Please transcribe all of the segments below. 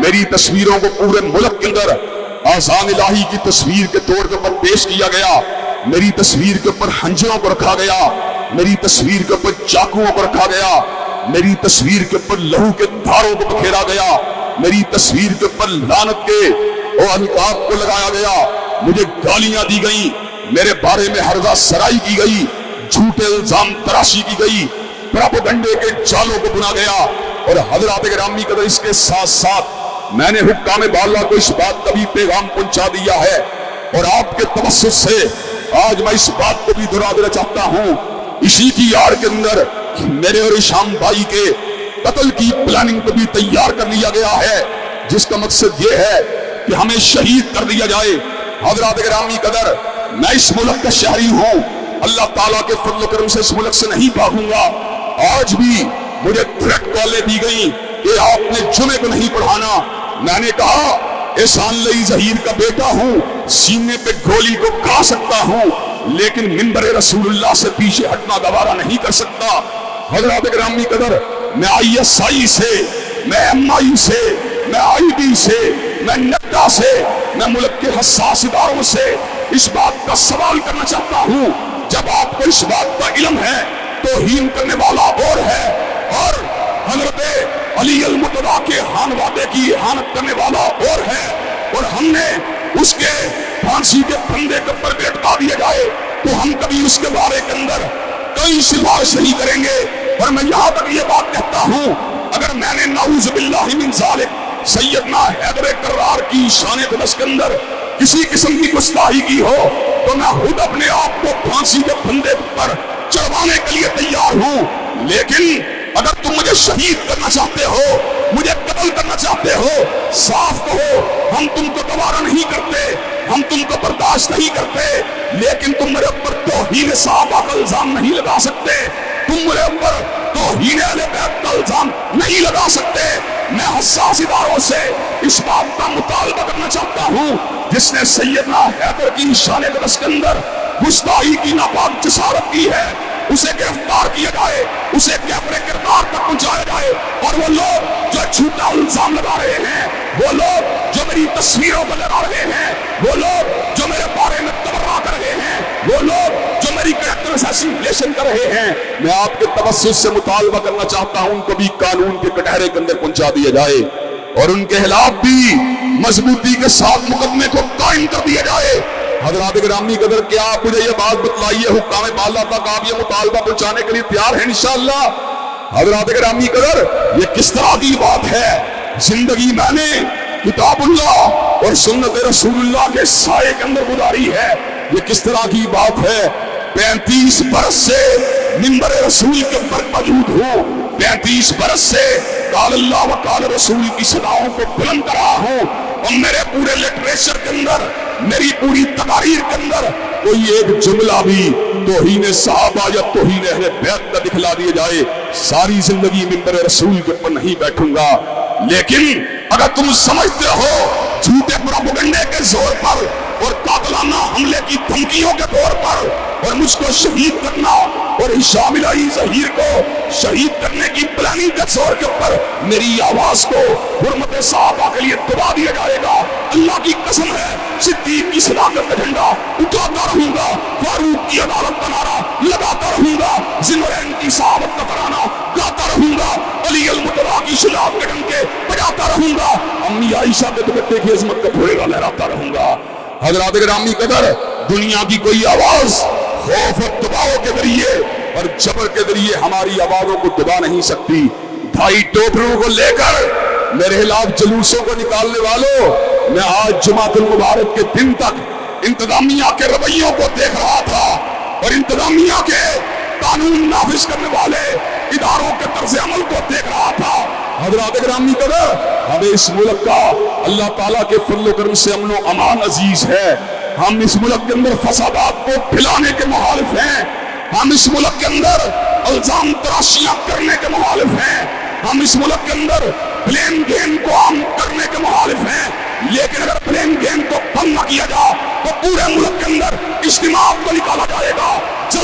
میری تصویروں کو پورے ملک کے اندر آذان الہی کی تصویر کے طور کے اوپر پیش کیا گیا، میری تصویر کے اوپر ہنجروں کو رکھا گیا، میری تصویر کے اوپر چاقوؤں کو رکھا گیا، میری تصویر کے اوپر لہو کے دھاروں کو بکھیرا گیا، میری تصویر کے اوپر لعنت کے اور القاب کو لگایا گیا، مجھے گالیاں دی گئیں، میرے بارے میں ہرزہ سرائی کی گئی، جھوٹے الزام تراشی کی گئی، پروپیگنڈے کے جالوں کو بنا گیا۔ اور حضرات گرامی قدر اس کے ساتھ ساتھ میں نے حکام بالا کو اس بات کا بھی پیغام پہنچا دیا ہے، اور آپ کے توسط سے آج میں اس بات کو بھی دہرا دینا چاہتا ہوں، اسی کی آڑ کے اندر میرے اور شام بھائی کے قتل کی پلاننگ کو بھی تیار کر لیا گیا ہے، جس کا مقصد یہ ہے کہ ہمیں شہید کر دیا جائے۔ حضرات گرامی قدر میں اس ملک کا شہری ہوں، اللہ تعالیٰ کے فضل و کرم سے اس ملک سے نہیں بھاگوں گا۔ آج بھی مجھے تھریٹ کالیں دی گئی کہ آپ نے جمعے کو نہیں پڑھانا، میں نے کہا احسان لئی ظہیر کا بیٹا ہوں، سینے پہ گولی کو کھا سکتا ہوں، لیکن منبر رسول اللہ سے پیچھے ہٹنا گوارا نہیں کر سکتا۔ حضرات گرامی قدر میں ISI سے، میں MI سے، میں ID سے، میں نڈا سے، میں ملک کے حساس اداروں سے اس بات کا سوال کرنا چاہتا ہوں، جب آپ کو اس بات کا علم ہے توہین کرنے والا اور ہے، اور حضرت علی المرتضیٰ کے خانوادے کی احانت کرنے والا اور ہے، اور ہم نے اس کے پھانسی کے پھندے کے اوپر لٹکا دیا جائے تو ہم کبھی اس کے بارے کے اندر کوئی سفارش نہیں کریں گے۔ اور میں یہاں تک یہ بات کہتا ہوں، اگر میں نے نعوذ باللہ من ذالک سیدنا حیدر کرار کی شان قدس کے اندر کسی قسم کی گستاخی کی ہو تو میں خود اپنے آپ کو پھانسی کے پھندے پر چڑھوانے کے لیے تیار ہوں، لیکن اگر تم مجھے شہید کرنا چاہتے ہو، مجھے قتل کرنا چاہتے ہو، صاف کہو، ہم تم کو گوارا نہیں کرتے، ہم تم کو برداشت نہیں کرتے، لیکن تم میرے اوپر توہین صحابہ کا الزام نہیں لگا سکتے، تم میرے اوپر توہین اہل بیت کا الزام نہیں لگا سکتے۔ میں حساس اداروں سے اس بات کا مطالبہ کرنا چاہتا ہوں، جس نے سیدنا حیدر کی شان قدس کے اندر گستاخی کی ناپاک جسارت کی ہے، اسے گرفتار کیا جائے، اسے کیفر کردار تک پہنچایا جائے، اور وہ لوگ جو جھوٹا الزام لگا رہے ہیں، وہ لوگ جو میری تصویروں پر لگا رہے ہیں، وہ لوگ جو میرے بارے میں تبرہ کر رہے ہیں، وہ لوگ جو میری کریکٹر اسیسینیشن کر رہے ہیں، میں آپ کے توسط سے مطالبہ کرنا چاہتا ہوں ان کو بھی قانون کے کٹہرے کے اندر پہنچا دیا جائے، اور ان کے خلاف بھی مضبوطی کے ساتھ مقدمے کو قائم کر دیا جائے۔ حضرات گرامی قدر کیا آپ مجھے یہ بات بتلائیے، حکام بالا تک آپ یہ مطالبہ پہنچانے کے لیے تیار ہیں انشاءاللہ؟ حضرات گرامی قدر یہ کس طرح کی بات ہے؟ زندگی میں نے کتاب اللہ اور سنت رسول اللہ کے سائے کے اندر گزاری ہے، یہ کس طرح کی بات ہے؟ 35 برس سے منبر رسول کے اوپر موجود ہوں، 35 برس سے قال اللہ و قال رسول کی صداؤں کو بلند کر رہا ہوں، اور میرے پورے لٹریچر کے اندر، میری پوری تقاریر کے اندر کوئی ایک جملہ بھی توہین صحابہ یا توہین اہل بیت کا دکھلا دیا جائے، ساری زندگی منبر رسول کے اوپر نہیں بیٹھوں گا۔ لیکن اگر تم سمجھتے ہو جھوٹے پروپیگنڈے کے زور پر اور قاتلانہ حملے کی دھمکیوں کے طور پر اور مجھ کو شہید کرنا اور ہشام الہی ظہیر کو شہید کرنے کی پلاننگ کے زور کے اوپر میری آواز کو حرمت صحابہ کے لیے دبا دیا جائے گا، اللہ کی قسم ہے صدیق کی صداقت کا جھنڈا اٹھاتا رہوں گا، فاروق کی عدالت کا نعرہ لگاتا رہوں گا، ذوالنورین کی صحابت کا ترانہ گاتا رہوں گا، علی المرتضیٰ کی شجاعت کے ڈنکے بجاتا رہوں گا، امی عائشہ کے دوپٹے کی عظمت کا پھوڑا لہراتا رہوں گا۔ حضرات گرامی قدر دنیا کی کوئی آواز خوف اور دباؤ کے ذریعے اور جبر کے ذریعے ہماری آوازوں کو دبا نہیں سکتی۔ 2.5 ٹوکروں کو لے کر میرے خلاف جلوسوں کو نکالنے والوں، میں آج جمعۃ المبارک کے دن تک انتظامیہ کے رویوں کو دیکھ رہا تھا اور انتظامیہ کے قانون نافذ کرنے والے اداروں کے طرز عمل کو دیکھ رہا تھا۔ حضرات گرامی قدر ہمیں اس ملک کا اللہ تعالیٰ کے فضل و کرم سے امن و امان عزیز ہے، ہم اس ملک کے اندر فسادات کو پھیلانے کے مخالف ہیں، ہم اس ملک کے اندر الزام تراشیاں کرنے کے مخالف ہیں، ہم اس ملک کے اندر بلیم گیم کو عام کرنے کے مخالف ہیں، لیکن اگر بلیم گیم کو بند نہ کیا جائے تو پورے ملک کے اندر اجتماع کو نکالا جائے گا،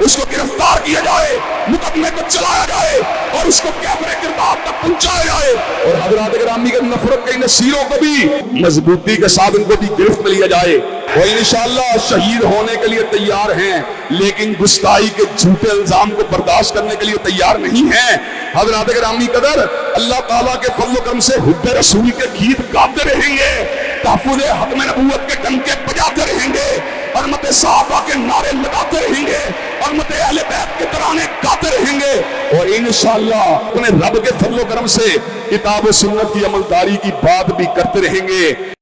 اس کو گرفتار کیا جائے، مقدمے کو چلایا جائے اور اس کو کیمرے کردار تک پہنچایا جائے، اور حضرات گرامی کے نفرت کے نصیروں کو بھی مضبوطی کے ساتھ ان کو بھی گرفت میں لیا جائے، اور انشاءاللہ شہید ہونے کے لیے تیار ہیں لیکن گستاخی کے جھوٹے الزام کو برداشت کرنے کے لیے تیار نہیں ہیں۔ حضرات گرامی قدر، اللہ تعالیٰ کے فضل و کرم سے حب رسول کے گیت گاتے رہیں گے، تحفظ ختم نبوت کے ڈنکے بجاتے رہیں گے، حرمت صحابہ کے نعرے لگاتے رہیں گے، حرمت اہل بیت کے ترانے گاتے رہیں گے، اور انشاءاللہ اپنے رب کے فضل و کرم سے کتاب و سنت کی عملداری کی بات بھی کرتے رہیں گے۔